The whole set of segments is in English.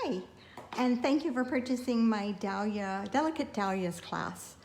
Hi, and thank you for purchasing my Delicate Dahlias class.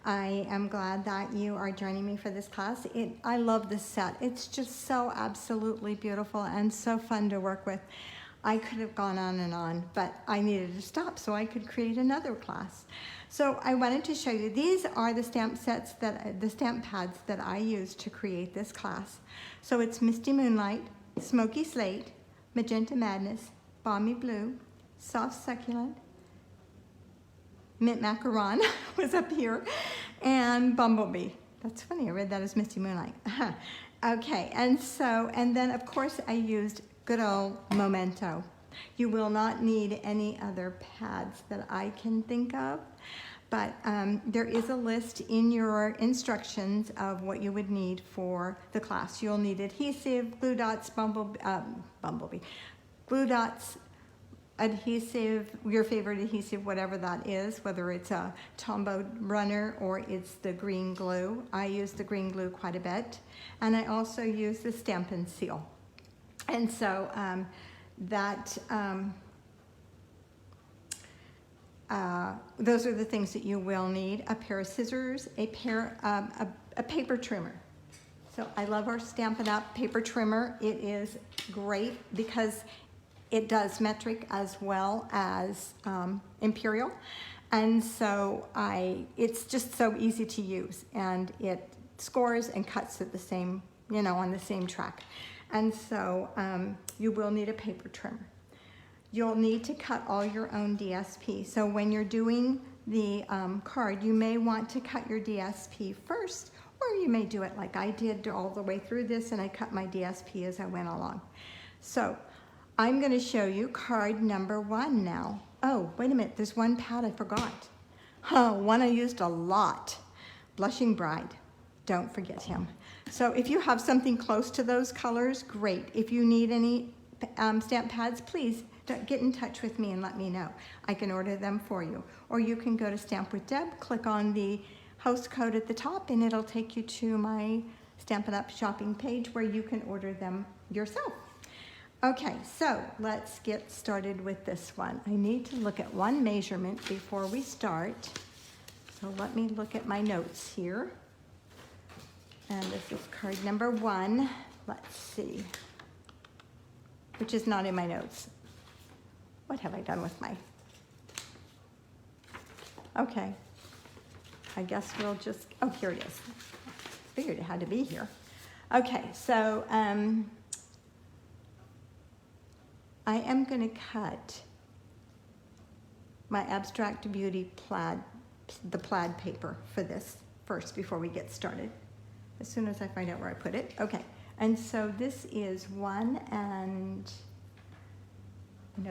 I am glad that you are joining me for this class. I love this set. It's just so absolutely beautiful and so fun to work with. I could have gone on and on, but I needed to stop so I could create another class. So I wanted to show you, these are the stamp pads that I used to create this class. So it's Misty Moonlight, Smoky Slate, Magenta Madness, Balmy Blue, Soft Succulent, Mint Macaron was up here, and Bumblebee. That's funny, I read that as Misty Moonlight. Okay, and then of course I used good old Memento. You will not need any other pads that I can think of, but there is a list in your instructions of what you would need for the class. You'll need adhesive, glue dots, glue dots, adhesive, your favorite adhesive, whatever that is, whether it's a Tombow runner or it's the green glue. I use the green glue quite a bit, and I also use the Stampin' Seal. And so those are the things that you will need: a pair of scissors, a paper trimmer. So I love our Stampin' Up! Paper trimmer. It is great because it does metric as well as imperial, and so it's just so easy to use, and it scores and cuts at the same, on the same track. And so you will need a paper trimmer. You'll need to cut all your own DSP. So when you're doing the card, you may want to cut your DSP first, or you may do it like I did all the way through this, and I cut my DSP as I went along. So I'm going to show you card number 1 now. Oh, wait a minute, there's one pad I forgot. One I used a lot, Blushing Bride. Don't forget him. So if you have something close to those colors, great. If you need any stamp pads, please get in touch with me and let me know. I can order them for you. Or you can go to Stamp with Deb, click on the host code at the top, and it'll take you to my Stampin' Up! Shopping page where you can order them yourself. Okay, so let's get started with this one. I need to look at one measurement before we start. So let me look at my notes here. And this is card number 1. Let's see, which is not in my notes. What have I done with my... Okay, I guess we'll just, oh, here it is. Figured it had to be here. Okay, so I am going to cut my Abstract Beauty plaid, the plaid paper for this first before we get started, as soon as I find out where I put it. Okay, and so this is 1, and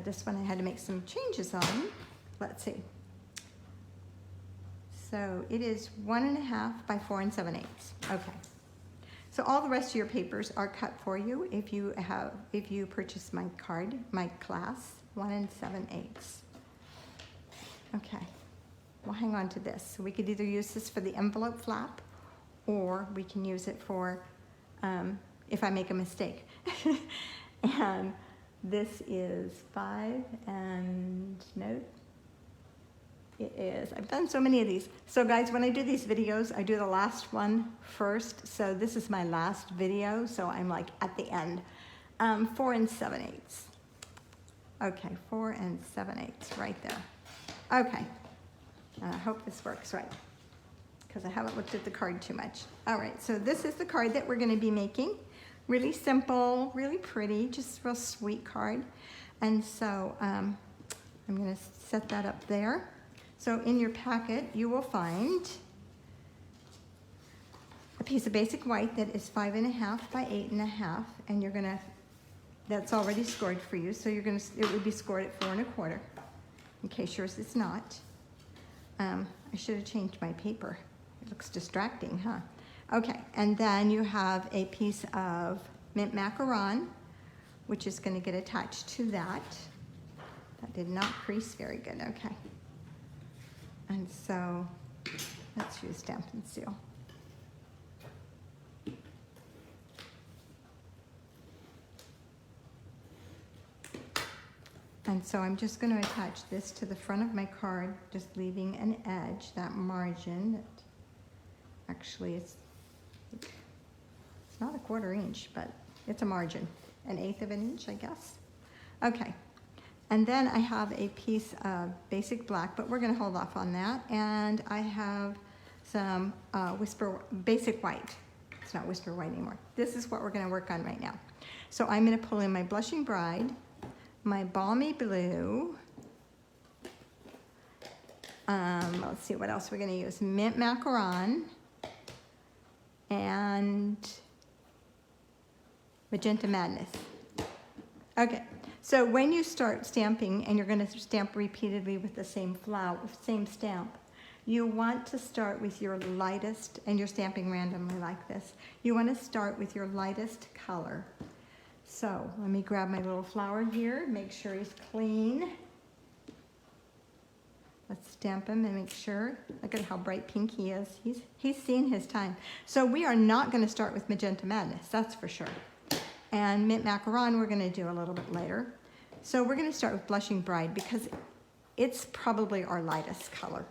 this one I had to make some changes on. Let's see. So it is 1.5 by 4 7/8. Okay. So all the rest of your papers are cut for you if you purchase my card, my class, 1 7/8. Okay. Well, hang on to this. So we could either use this for the envelope flap, or we can use it for if I make a mistake. And this is 5, and no, it is. I've done so many of these. So guys, when I do these videos, I do the last one first. So this is my last video, so I'm like at the end. 4 7/8. Okay, 4 7/8 right there. Okay, I hope this works right, because I haven't looked at the card too much. All right, so this is the card that we're going to be making. Really simple, really pretty, just real sweet card. And so I'm going to set that up there. So in your packet, you will find a piece of basic white that is 5.5 by 8.5, and you're going to, that's already scored for you. So you're going to, it would be scored at 4 1/4, in case yours is not. I should have changed my paper. It looks distracting, huh? Okay, and then you have a piece of Mint Macaron, which is going to get attached to that. That did not crease very good, okay. And so let's use Stampin' Seal. And so I'm just going to attach this to the front of my card, just leaving an edge, that margin. That actually, it's not a 1/4 inch, but it's a margin, 1/8 of an inch, I guess. Okay, and then I have a piece of basic black, but we're going to hold off on that. And I have some basic white. It's not whisper white anymore. This is what we're going to work on right now. So I'm going to pull in my Blushing Bride, my Balmy Blue. Let's see what else we're going to use. Mint Macaron and Magenta Madness. Okay, so when you start stamping and you're going to stamp repeatedly with the same same stamp, you want to start with your lightest, and you're stamping randomly like this. You want to start with your lightest color. So let me grab my little flower here, make sure he's clean. Let's stamp him and make sure. Look at how bright pink he is. He's seen his time. So we are not going to start with Magenta Madness, that's for sure. And Mint Macaron we're going to do a little bit later. So we're going to start with Blushing Bride because it's probably our lightest color.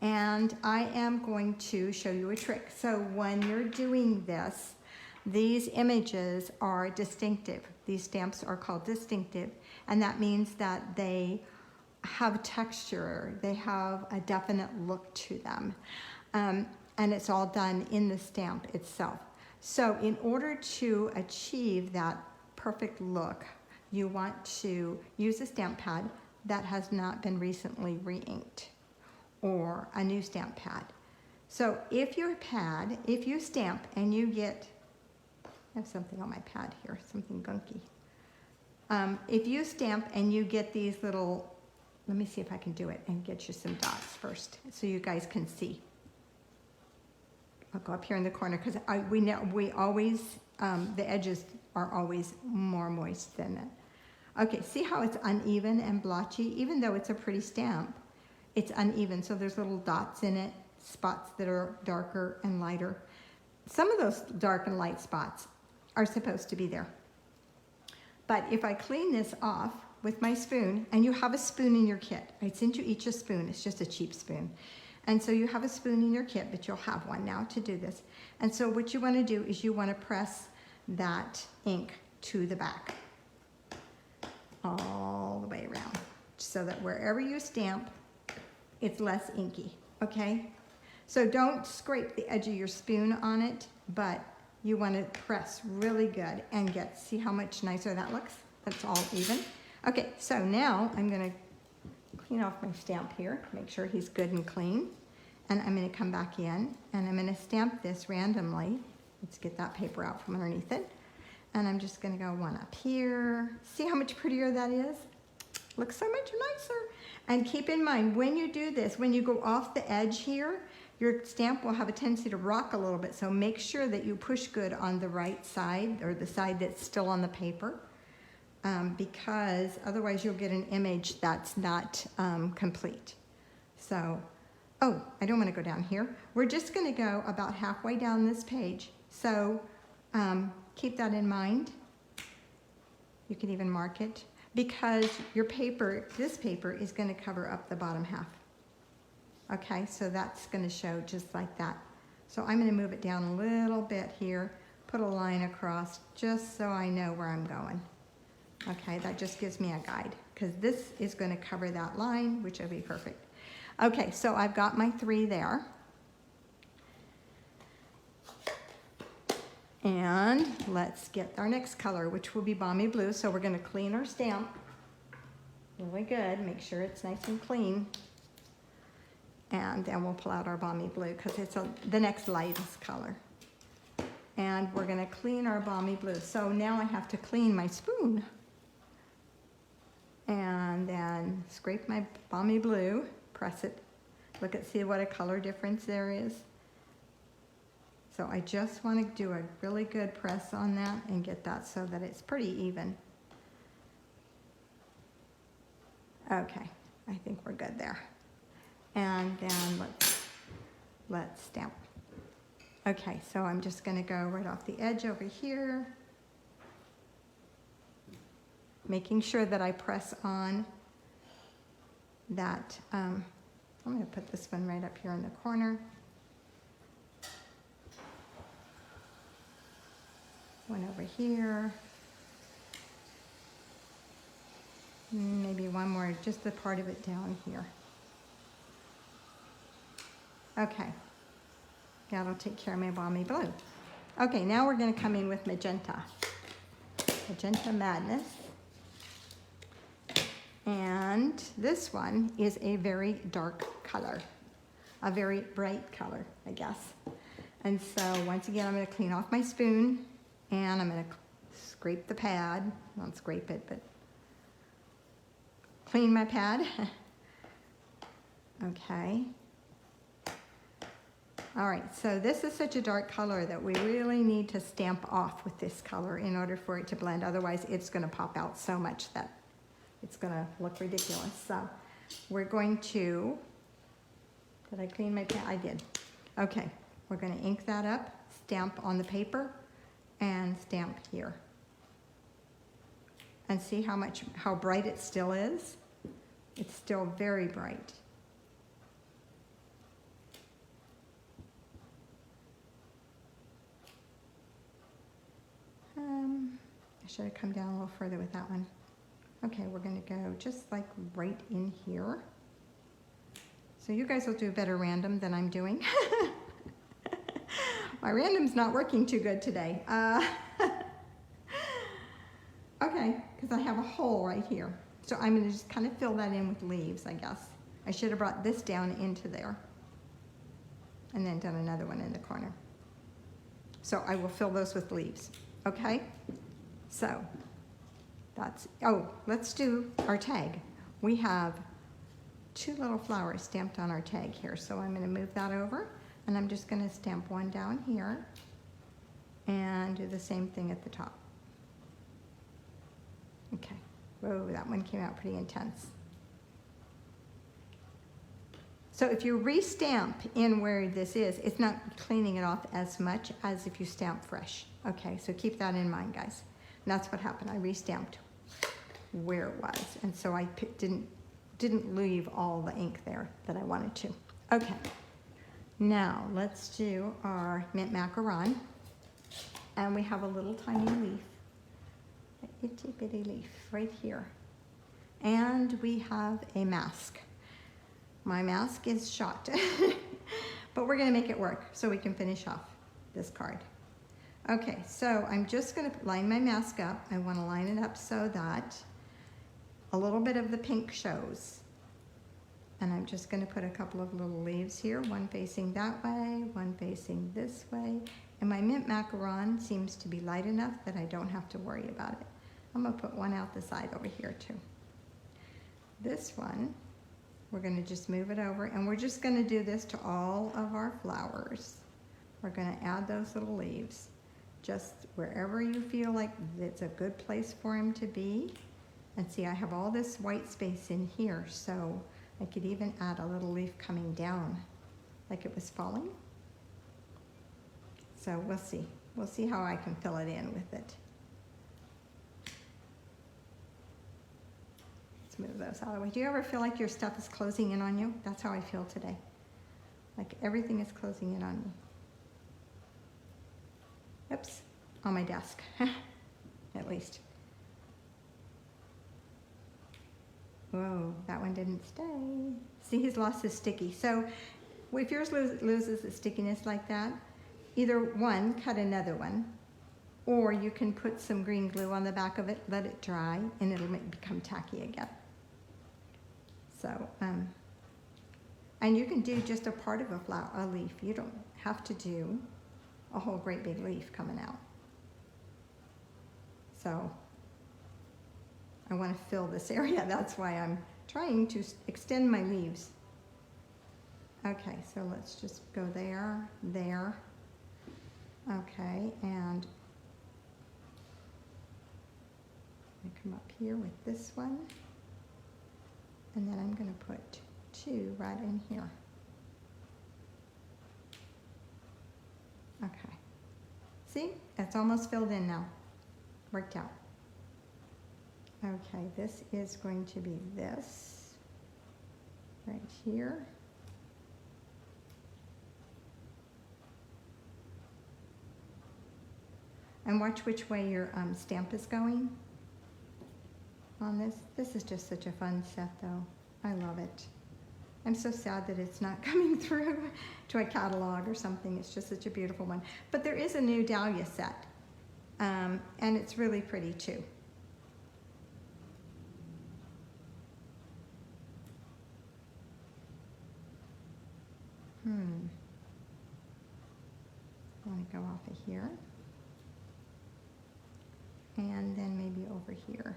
And I am going to show you a trick. So when you're doing this, these images are distinctive. These stamps are called distinctive, and that means that they have texture, they have a definite look to them, and it's all done in the stamp itself. So in order to achieve that perfect look, you want to use a stamp pad that has not been recently re-inked, or a new stamp pad. So if you stamp and you get, I have something on my pad here, something gunky. If you stamp and you get these little, let me see if I can do it and get you some dots first so you guys can see. I'll go up here in the corner because we always, the edges are always more moist than that. Okay, see how it's uneven and blotchy? Even though it's a pretty stamp, it's uneven, so there's little dots in it, spots that are darker and lighter. Some of those dark and light spots are supposed to be there. But if I clean this off with my spoon, and you have a spoon in your kit, I sent you each a spoon, it's just a cheap spoon. And so you have a spoon in your kit, but you'll have one now to do this. And so what you want to do is you want to press that ink to the back, all the way around, so that wherever you stamp, it's less inky, okay? So don't scrape the edge of your spoon on it, but you want to press really good and see how much nicer that looks. That's all even. Okay, so now I'm going to clean off my stamp here, make sure he's good and clean. And I'm going to come back in and I'm going to stamp this randomly. Let's get that paper out from underneath it. And I'm just going to go one up here. See how much prettier that is? Looks so much nicer. And keep in mind, when you do this, when you go off the edge here, your stamp will have a tendency to rock a little bit. So make sure that you push good on the right side, or the side that's still on the paper, because otherwise you'll get an image that's not complete. So, oh, I don't want to go down here. We're just going to go about halfway down this page. So keep that in mind. You can even mark it, because your paper, this paper, is going to cover up the bottom half. Okay, so that's going to show just like that. So I'm going to move it down a little bit here, put a line across, just so I know where I'm going. Okay, that just gives me a guide, because this is going to cover that line, which will be perfect. Okay, so I've got my 3 there. And let's get our next color, which will be Balmy Blue. So we're going to clean our stamp really good, make sure it's nice and clean. And then we'll pull out our Balmy Blue, because it's the next lightest color. And we're going to clean our Balmy Blue. So now I have to clean my spoon. And then scrape my Balmy Blue, press it, see what a color difference there is. So I just want to do a really good press on that and get that so that it's pretty even. Okay, I think we're good there. And then let's stamp. Okay, so I'm just going to go right off the edge over here. making sure that I press on that. I'm going to put this one right up here in the corner. One over here. Maybe one more, just the part of it down here. Okay, that'll take care of my balmy blue. Okay, now we're going to come in with magenta. Magenta Madness. And this one is a very dark color, a very bright color, I guess. And so once again, I'm going to clean off my spoon and I'm going to scrape the pad. Not scrape it, but clean my pad. Okay. All right, so this is such a dark color that we really need to stamp off with this color in order for it to blend. Otherwise, it's going to pop out so much that it's going to look ridiculous. So we're going to, did I clean my pad? I did. Okay, we're going to ink that up, stamp on the paper, and stamp here. And see how bright it still is? It's still very bright. I should have come down a little further with that one. Okay, we're going to go just like right in here. So you guys will do a better random than I'm doing. My random's not working too good today. Okay, because I have a hole right here. So I'm going to just kind of fill that in with leaves, I guess. I should have brought this down into there. And then done another one in the corner. So I will fill those with leaves. Okay? So that's, oh, let's do our tag. We have 2 little flowers stamped on our tag here. So I'm going to move that over and I'm just going to stamp one down here and do the same thing at the top. Okay. Whoa, that one came out pretty intense. So if you re-stamp in where this is, it's not cleaning it off as much as if you stamp fresh. Okay, so keep that in mind, guys. And that's what happened. I re-stamped where it was. And so I didn't leave all the ink there that I wanted to. Okay, now let's do our mint macaron. And we have a little tiny leaf, an itty bitty leaf right here. And we have a mask. My mask is shot, but we're gonna make it work so we can finish off this card. Okay, so I'm just gonna line my mask up. I wanna line it up so that a little bit of the pink shows. And I'm just gonna put a couple of little leaves here, one facing that way, one facing this way. And my mint macaron seems to be light enough that I don't have to worry about it. I'm gonna put one out the side over here too. This one, we're gonna just move it over and we're just gonna do this to all of our flowers. We're gonna add those little leaves just wherever you feel like it's a good place for them to be. And see, I have all this white space in here, so I could even add a little leaf coming down like it was falling. So we'll see. We'll see how I can fill it in with it. Let's move those out of the way. Do you ever feel like your stuff is closing in on you? That's how I feel today. Like everything is closing in on me. Oops, on my desk, at least. Whoa, that one didn't stay. See, he's lost his sticky. So if yours loses the stickiness like that, either one, cut another one, or you can put some green glue on the back of it, let it dry, and it'll become tacky again. So, and you can do just a part of a leaf. You don't have to do a whole great big leaf coming out. So I want to fill this area. That's why I'm trying to extend my leaves. Okay, so let's just go there, there. Okay, and I come up here with this one. And then I'm going to put 2 right in here. Okay. See, it's almost filled in now. Worked out. Okay, this is going to be this right here. And watch which way your stamp is going on this. This is just such a fun set though. I love it. I'm so sad that it's not coming through to a catalog or something. It's just such a beautiful one. But there is a new dahlia set, and it's really pretty too. I want to go off of here. And then maybe over here.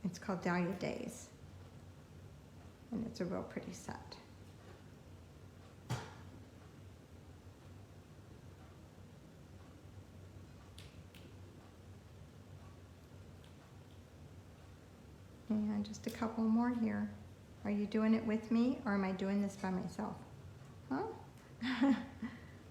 It's called Dahlia Days. And it's a real pretty set. And just a couple more here. Are you doing it with me, or am I doing this by myself? Huh?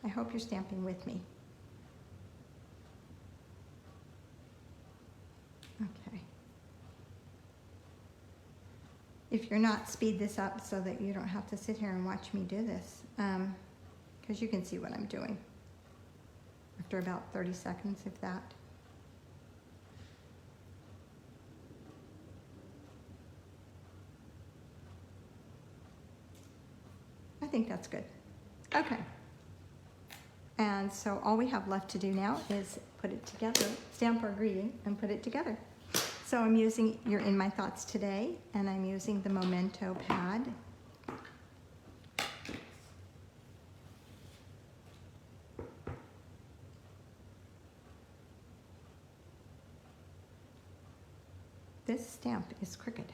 I hope you're stamping with me. Okay. If you're not, speed this up so that you don't have to sit here and watch me do this, because you can see what I'm doing after about 30 seconds, if that. I think that's good. Okay. And so all we have left to do now is put it together, stamp our greeting and put it together. So I'm using You're in My Thoughts Today, and I'm using the Memento pad. This stamp is crooked.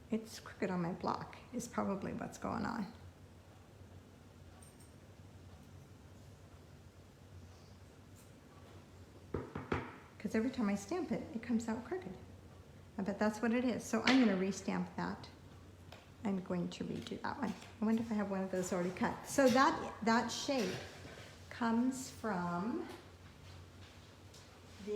It's crooked on my block, is probably what's going on. Because every time I stamp it, it comes out crooked. I bet that's what it is. So I'm going to restamp that. I'm going to redo that one. I wonder if I have one of those already cut. So that shape comes from the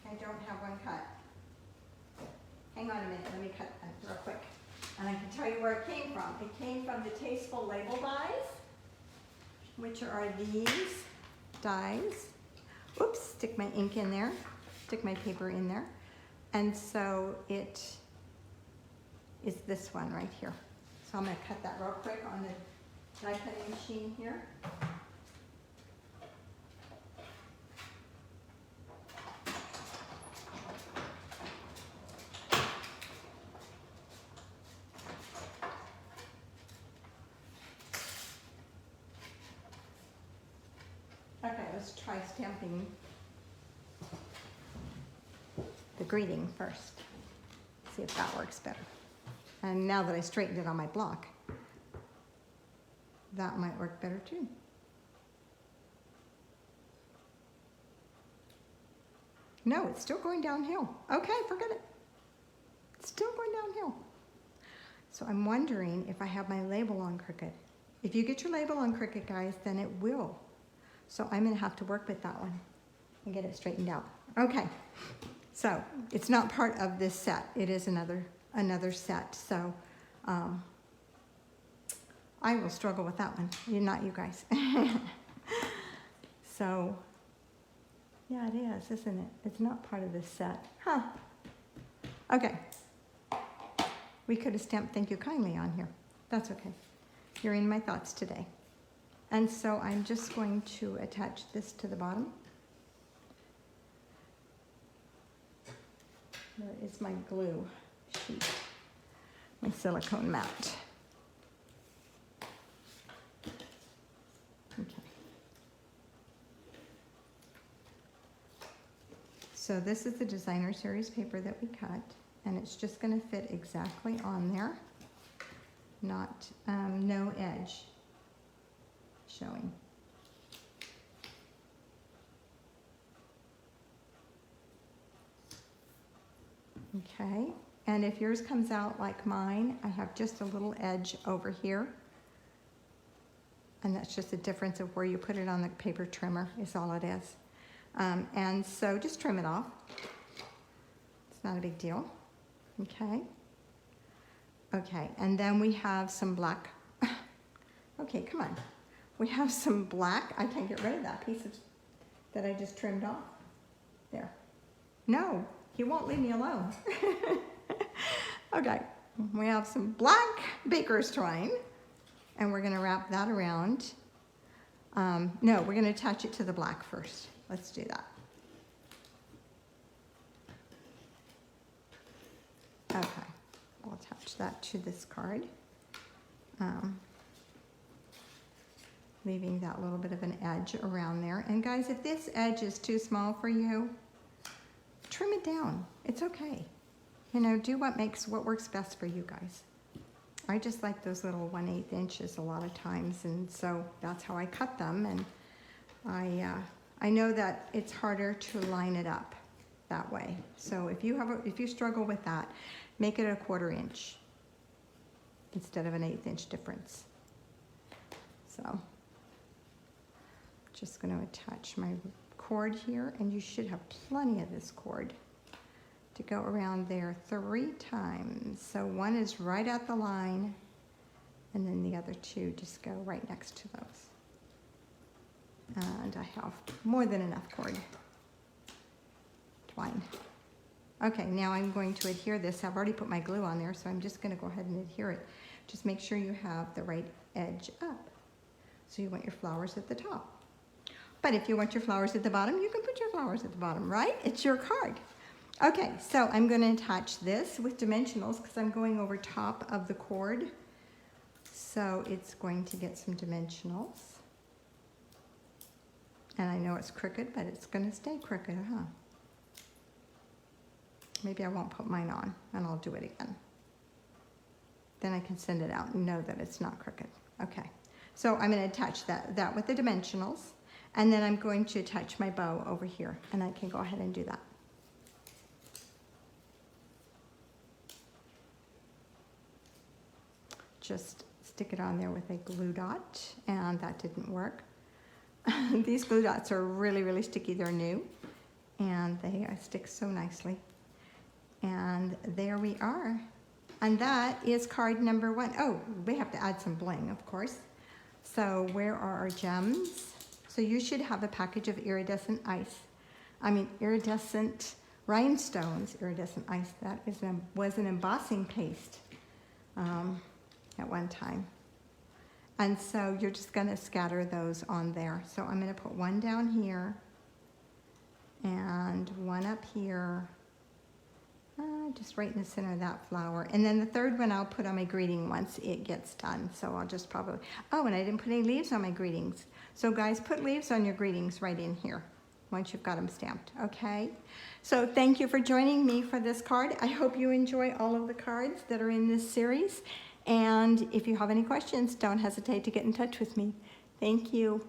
I don't have one cut. Hang on a minute, let me cut that real quick. And I can tell you where it came from. It came from the Tasteful Label dies, which are these dies. Oops, stick my ink in there, stick my paper in there. And so it is this one right here. So I'm gonna cut that real quick on the die cutting machine here. Okay, let's try stamping the greeting first. See if that works better. And now that I straightened it on my block, that might work better too. No, it's still going downhill. Okay, forget it. It's still going downhill. So I'm wondering if I have my label on crooked. If you get your label on crooked, guys, then it will. So I'm gonna have to work with that one and get it straightened out. Okay, so it's not part of this set. It is another set. So I will struggle with that one, not you guys. So yeah, it is, isn't it? It's not part of this set. Huh. Okay. We could have stamped "Thank You Kindly" on here. That's okay. You're in my thoughts today. And so I'm just going to attach this to the bottom. There is my glue sheet, my silicone mat. Okay. So this is the Designer Series paper that we cut, and it's just going to fit exactly on there, not no edge showing. Okay, And if yours comes out like mine, I have just a little edge over here. And that's just the difference of where you put it on the paper trimmer is all it is. And so just trim it off. It's not a big deal. Okay. Okay, and then we have some black. Okay, come on. We have some black. I can't get rid of that piece that I just trimmed off. There. No, he won't leave me alone. Okay, we have some black baker's twine, and we're gonna wrap that around. No, we're gonna attach it to the black first. Let's do that. Okay, I'll attach that to this card. Leaving that little bit of an edge around there. And guys, if this edge is too small for you, trim it down. It's okay. You know, do what works best for you guys. I just like those little 1/8 inches a lot of times, and so that's how I cut them. And I know that it's harder to line it up that way. So if you struggle with that, make it a 1/4 inch instead of an 1/8 inch difference. So just going to attach my cord here, and you should have plenty of this cord to go around there 3 times. So one is right at the line, and then the other 2 just go right next to those. And I have more than enough cord. Twine. Okay, now I'm going to adhere this. I've already put my glue on there, so I'm just going to go ahead and adhere it. Just make sure you have the right edge up. So you want your flowers at the top. But if you want your flowers at the bottom, you can put your flowers at the bottom, right? It's your card. Okay, so I'm going to attach this with dimensionals because I'm going over top of the cord. So it's going to get some dimensionals. And I know it's crooked, but it's going to stay crooked, huh? Maybe I won't put mine on, and I'll do it again. Then I can send it out and know that it's not crooked. Okay, so I'm going to attach that with the dimensionals, and then I'm going to attach my bow over here, and I can go ahead and do that. Just stick it on there with a glue dot, and that didn't work. These glue dots are really, really sticky. They're new, and they stick so nicely. And there we are. And that is card number 1. Oh, we have to add some bling, of course. So where are our gems? So you should have a package of iridescent rhinestones, iridescent ice. That was an embossing paste at one time. And so you're just going to scatter those on there. So I'm going to put one down here and one up here, just right in the center of that flower. And then the third one I'll put on my greeting once it gets done. So I'll just probably, oh, and I didn't put any leaves on my greetings. So guys, put leaves on your greetings right in here once you've got them stamped, okay? So thank you for joining me for this card. I hope you enjoy all of the cards that are in this series. And if you have any questions, don't hesitate to get in touch with me. Thank you.